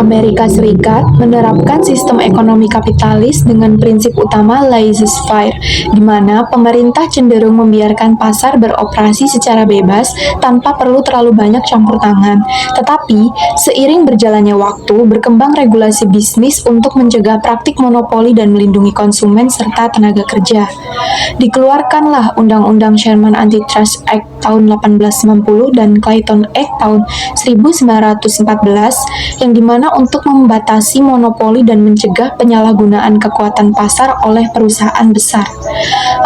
Amerika Serikat menerapkan sistem ekonomi kapitalis dengan prinsip utama laissez-faire, di mana pemerintah cenderung membiarkan pasar beroperasi secara bebas tanpa perlu terlalu banyak campur tangan. Tetapi, seiring berjalannya waktu, berkembang regulasi bisnis untuk mencegah praktik monopoli dan melindungi konsumen serta tenaga kerja. Dikeluarkanlah Undang-Undang Sherman Antitrust Act tahun 1890 dan Clayton Act tahun 1914 yang dimana untuk membatasi monopoli dan mencegah penyalahgunaan kekuatan pasar oleh perusahaan besar.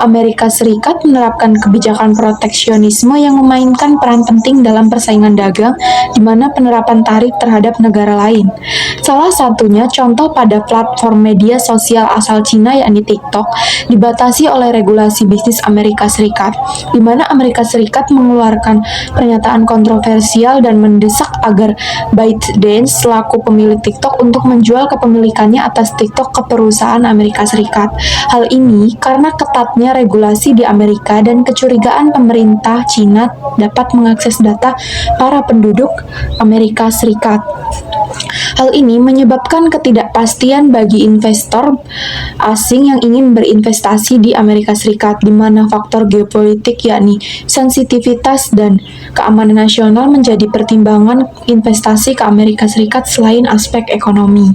Amerika Serikat menerapkan kebijakan proteksionisme yang memainkan peran penting dalam persaingan dagang, di mana penerapan tarif terhadap negara lain. Salah satunya contoh pada platform media sosial asal Cina yakni TikTok dibatasi oleh regulasi bisnis Amerika Serikat, di mana Amerika Serikat mengeluarkan pernyataan kontroversial dan mendesak agar ByteDance selaku pemilik TikTok untuk menjual kepemilikannya atas TikTok ke perusahaan Amerika Serikat. Hal ini karena ketatnya regulasi di Amerika dan kecurigaan pemerintah Cina dapat mengakses data para penduduk Amerika Serikat. Hal ini menyebabkan ketidakpastian bagi investor asing yang ingin berinvestasi di Amerika Serikat, di mana faktor geopolitik yakni sensitivitas dan keamanan nasional menjadi pertimbangan investasi ke Amerika Serikat selain aspek ekonomi.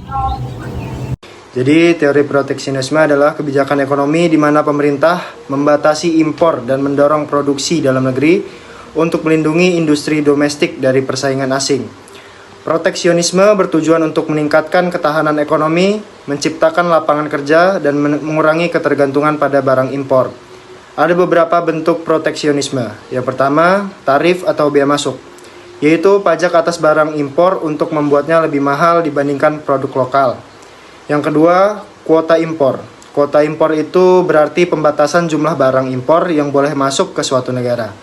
Jadi, teori proteksionisme adalah kebijakan ekonomi di mana pemerintah membatasi impor dan mendorong produksi dalam negeri untuk melindungi industri domestik dari persaingan asing. Proteksionisme bertujuan untuk meningkatkan ketahanan ekonomi, menciptakan lapangan kerja, dan mengurangi ketergantungan pada barang impor. Ada beberapa bentuk proteksionisme. Yang pertama, tarif atau bea masuk, yaitu pajak atas barang impor untuk membuatnya lebih mahal dibandingkan produk lokal. Yang kedua, kuota impor. Kuota impor itu berarti pembatasan jumlah barang impor yang boleh masuk ke suatu negara.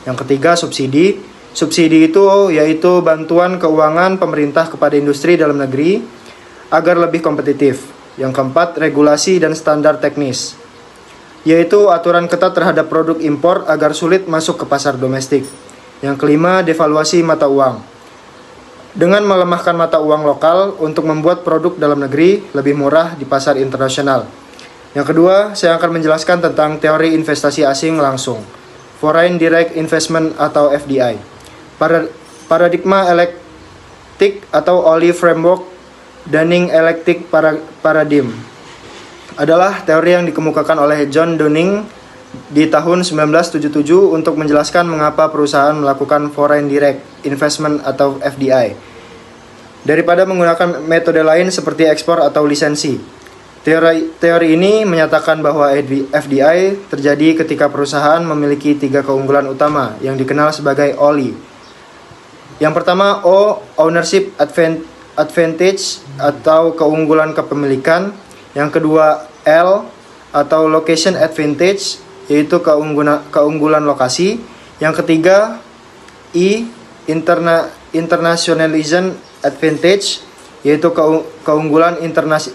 Yang ketiga, subsidi. Subsidi itu yaitu bantuan keuangan pemerintah kepada industri dalam negeri agar lebih kompetitif. Yang keempat, regulasi dan standar teknis, yaitu aturan ketat terhadap produk impor agar sulit masuk ke pasar domestik. Yang kelima, devaluasi mata uang, dengan melemahkan mata uang lokal untuk membuat produk dalam negeri lebih murah di pasar internasional. Yang kedua, saya akan menjelaskan tentang teori investasi asing langsung, Foreign Direct Investment atau FDI. Paradigma elektik atau Oley Framework Dunning-Electric Paradigm adalah teori yang dikemukakan oleh John Dunning di tahun 1977 untuk menjelaskan mengapa perusahaan melakukan Foreign Direct Investment atau FDI daripada menggunakan metode lain seperti ekspor atau lisensi. Teori ini menyatakan bahwa FDI terjadi ketika perusahaan memiliki 3 keunggulan utama yang dikenal sebagai OLI. Yang pertama, O, ownership advantage atau keunggulan kepemilikan. Yang kedua, L atau location advantage, yaitu keunggulan lokasi. Yang ketiga, I, internationalism advantage, yaitu keunggulan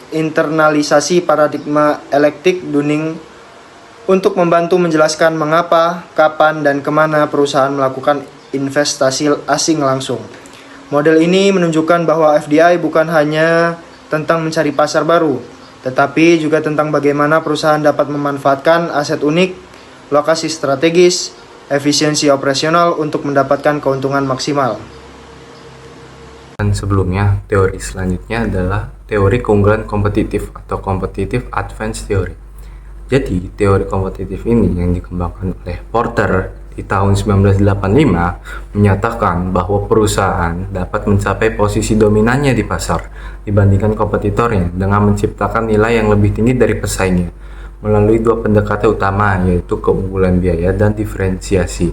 internalisasi paradigma elektik Dunning untuk membantu menjelaskan mengapa, kapan, dan kemana perusahaan melakukan investasi asing langsung. Model ini menunjukkan bahwa FDI bukan hanya tentang mencari pasar baru, tetapi juga tentang bagaimana perusahaan dapat memanfaatkan aset unik, lokasi strategis, efisiensi operasional untuk mendapatkan keuntungan maksimal. Dan sebelumnya, teori selanjutnya adalah teori keunggulan kompetitif atau competitive advantage theory. Jadi, teori kompetitif ini yang dikembangkan oleh Porter di tahun 1985 menyatakan bahwa perusahaan dapat mencapai posisi dominannya di pasar dibandingkan kompetitornya dengan menciptakan nilai yang lebih tinggi dari pesaingnya melalui 2 pendekatan utama, yaitu keunggulan biaya dan diferensiasi.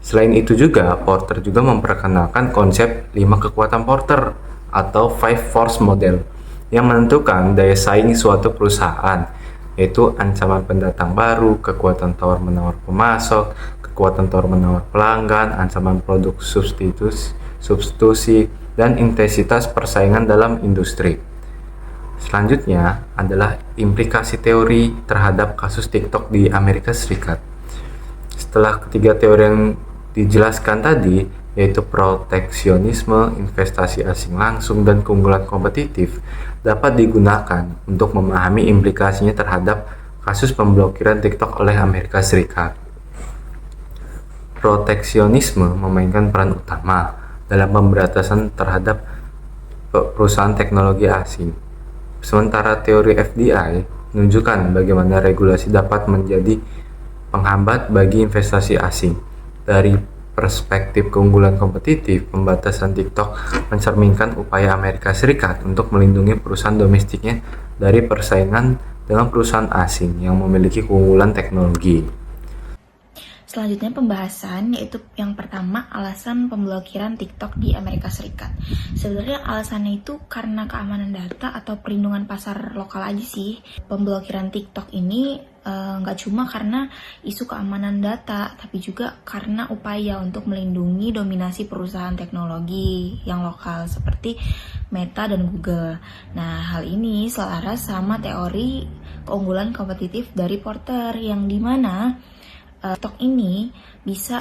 Selain itu juga, Porter juga memperkenalkan konsep 5 kekuatan Porter atau 5 force model yang menentukan daya saing suatu perusahaan, yaitu ancaman pendatang baru, kekuatan tawar-menawar pemasok, kekuatan tawar-menawar pelanggan, ancaman produk substitusi, dan intensitas persaingan dalam industri. Selanjutnya adalah implikasi teori terhadap kasus TikTok di Amerika Serikat. Setelah ketiga teori yang dijelaskan tadi, yaitu proteksionisme, investasi asing langsung, dan keunggulan kompetitif, dapat digunakan untuk memahami implikasinya terhadap kasus pemblokiran TikTok oleh Amerika Serikat. Proteksionisme memainkan peran utama dalam pemberantasan terhadap perusahaan teknologi asing. Sementara teori FDI menunjukkan bagaimana regulasi dapat menjadi penghambat bagi investasi asing. Dari perspektif keunggulan kompetitif, pembatasan TikTok mencerminkan upaya Amerika Serikat untuk melindungi perusahaan domestiknya dari persaingan dengan perusahaan asing yang memiliki keunggulan teknologi. Selanjutnya pembahasan, yaitu yang pertama alasan pemblokiran TikTok di Amerika Serikat. Sebenarnya alasannya itu karena keamanan data atau perlindungan pasar lokal aja sih. Pemblokiran TikTok ini nggak cuma karena isu keamanan data, tapi juga karena upaya untuk melindungi dominasi perusahaan teknologi yang lokal seperti Meta dan Google. Nah, hal ini selaras sama teori keunggulan kompetitif dari Porter yang dimana TikTok ini bisa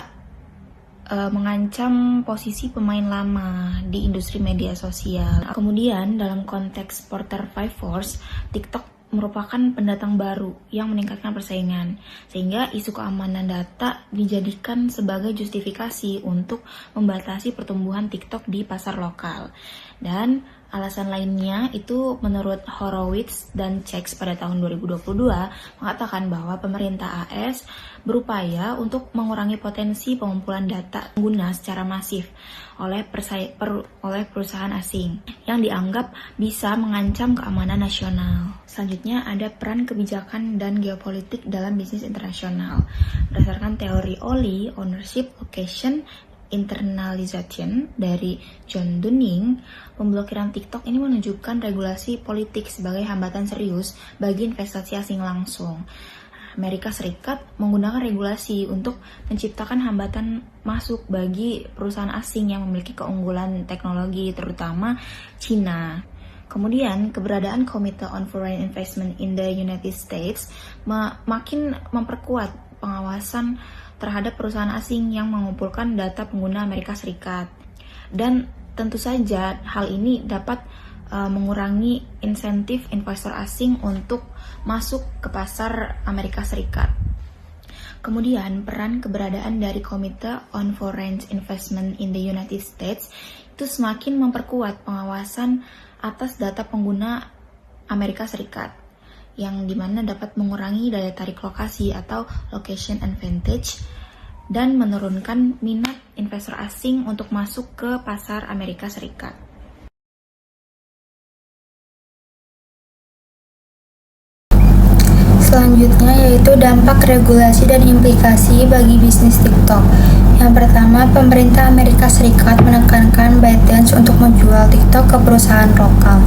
mengancam posisi pemain lama di industri media sosial. Kemudian dalam konteks Porter 5 Force, TikTok merupakan pendatang baru yang meningkatkan persaingan, sehingga isu keamanan data dijadikan sebagai justifikasi untuk membatasi pertumbuhan TikTok di pasar lokal. Dan alasan lainnya itu menurut Horowitz dan Checks pada tahun 2022 mengatakan bahwa pemerintah AS berupaya untuk mengurangi potensi pengumpulan data pengguna secara masif oleh perusahaan asing yang dianggap bisa mengancam keamanan nasional. Selanjutnya ada peran kebijakan dan geopolitik dalam bisnis internasional. Berdasarkan teori OLI, Ownership, Location, Internalization dari John Dunning, pemblokiran TikTok ini menunjukkan regulasi politik sebagai hambatan serius bagi investasi asing langsung. Amerika Serikat menggunakan regulasi untuk menciptakan hambatan masuk bagi perusahaan asing yang memiliki keunggulan teknologi, terutama China. Kemudian, keberadaan Committee on Foreign Investment in the United States makin memperkuat pengawasan terhadap perusahaan asing yang mengumpulkan data pengguna Amerika Serikat. Dan tentu saja hal ini dapat mengurangi insentif investor asing untuk masuk ke pasar Amerika Serikat. Kemudian peran keberadaan dari Committee on Foreign Investment in the United States itu semakin memperkuat pengawasan atas data pengguna Amerika Serikat, yang dimana dapat mengurangi daya tarik lokasi atau location advantage dan menurunkan minat investor asing untuk masuk ke pasar Amerika Serikat. Selanjutnya yaitu dampak regulasi dan implikasi bagi bisnis TikTok. Yang pertama, pemerintah Amerika Serikat menekankan ByteDance untuk menjual TikTok ke perusahaan lokal.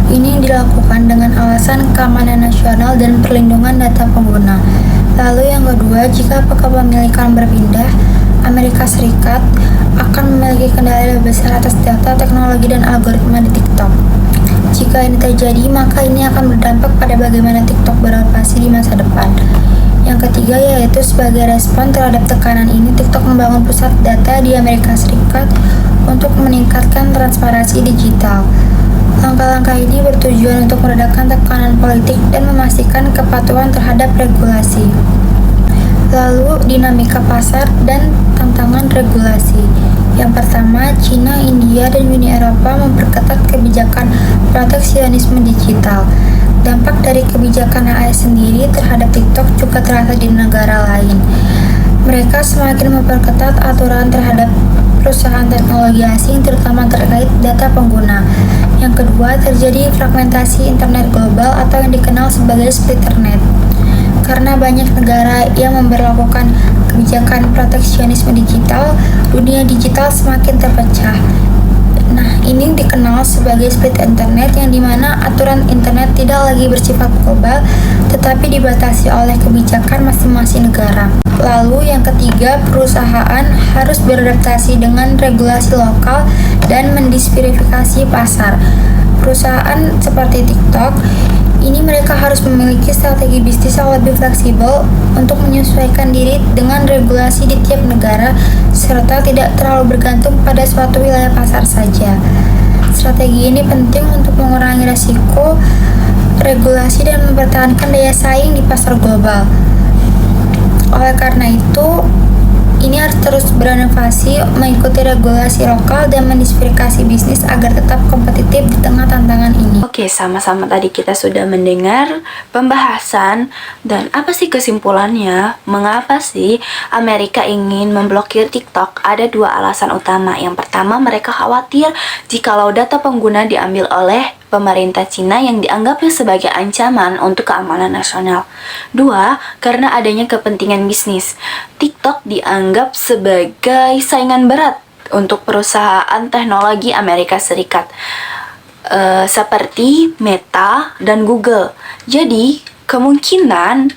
Ini dilakukan dengan alasan keamanan nasional dan perlindungan data pengguna. Lalu yang kedua, jika kepemilikan berpindah, Amerika Serikat akan memiliki kendali lebih besar atas data, teknologi, dan algoritma di TikTok. Jika ini terjadi, maka ini akan berdampak pada bagaimana TikTok beroperasi di masa depan. Yang ketiga yaitu sebagai respon terhadap tekanan ini, TikTok membangun pusat data di Amerika Serikat untuk meningkatkan transparansi digital. Langkah-langkah ini bertujuan untuk meredakan tekanan politik dan memastikan kepatuhan terhadap regulasi. Lalu, dinamika pasar dan tantangan regulasi. Yang pertama, China, India, dan Uni Eropa memperketat kebijakan proteksionisme digital. Dampak dari kebijakan AS sendiri terhadap TikTok juga terasa di negara lain. Mereka semakin memperketat aturan terhadap perusahaan teknologi asing, terutama terkait data pengguna. Yang kedua, terjadi fragmentasi internet global atau yang dikenal sebagai splitternet. Karena banyak negara yang memberlakukan kebijakan proteksionisme digital, dunia digital semakin terpecah. Nah, ini dikenal sebagai split internet, yang dimana aturan internet tidak lagi bersifat global, tetapi dibatasi oleh kebijakan masing-masing negara. Lalu yang ketiga, perusahaan harus beradaptasi dengan regulasi lokal dan mendiversifikasi pasar. Perusahaan seperti TikTok ini mereka harus memiliki strategi bisnis yang lebih fleksibel untuk menyesuaikan diri dengan regulasi di tiap negara serta tidak terlalu bergantung pada suatu wilayah pasar saja. Strategi ini penting untuk mengurangi resiko regulasi dan mempertahankan daya saing di pasar global. Oleh karena itu, ini harus terus berinovasi, mengikuti regulasi lokal, dan mendiversifikasi bisnis agar tetap kompetitif di tengah tantangan ini. Oke, sama-sama tadi kita sudah mendengar pembahasan dan apa sih kesimpulannya? Mengapa sih Amerika ingin memblokir TikTok? Ada dua alasan utama. Yang pertama, mereka khawatir jikalau data pengguna diambil oleh pemerintah Cina yang dianggapnya sebagai ancaman untuk keamanan nasional. Dua, karena adanya kepentingan bisnis. TikTok dianggap sebagai saingan berat untuk perusahaan teknologi Amerika Serikat, seperti Meta dan Google. Jadi, kemungkinan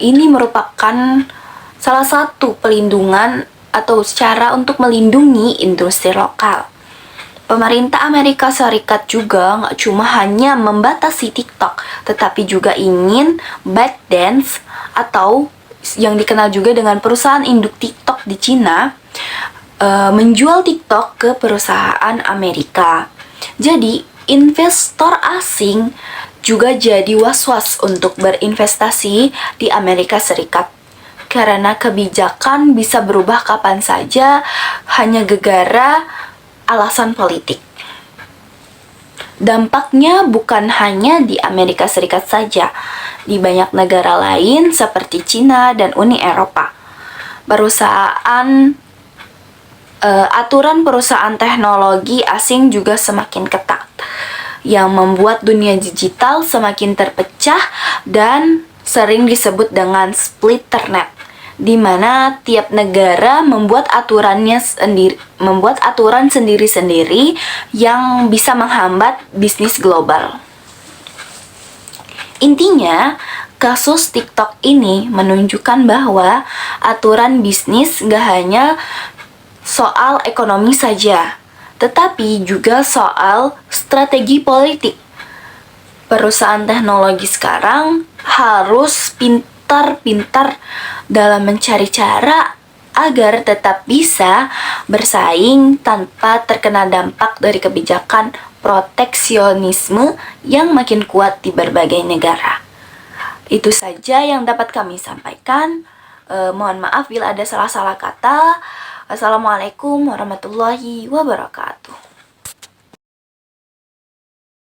ini merupakan salah satu pelindungan atau cara untuk melindungi industri lokal. Pemerintah Amerika Serikat juga nggak cuma hanya membatasi TikTok, tetapi juga ingin ByteDance atau yang dikenal juga dengan perusahaan induk TikTok di Cina menjual TikTok ke perusahaan Amerika. Jadi investor asing juga jadi was-was untuk berinvestasi di Amerika Serikat. Karena kebijakan bisa berubah kapan saja hanya gegara alasan politik. Dampaknya bukan hanya di Amerika Serikat saja, di banyak negara lain seperti Cina dan Uni Eropa. Aturan perusahaan teknologi asing juga semakin ketat, yang membuat dunia digital semakin terpecah dan sering disebut dengan splitternet, di mana tiap negara membuat aturan sendiri-sendiri yang bisa menghambat bisnis global. Intinya, kasus TikTok ini menunjukkan bahwa aturan bisnis gak hanya soal ekonomi saja, tetapi juga soal strategi politik. Perusahaan teknologi sekarang harus pintar-pintar dalam mencari cara agar tetap bisa bersaing tanpa terkena dampak dari kebijakan proteksionisme yang makin kuat di berbagai negara. Itu saja yang dapat kami sampaikan. Mohon maaf bila ada salah-salah kata. Assalamualaikum warahmatullahi wabarakatuh.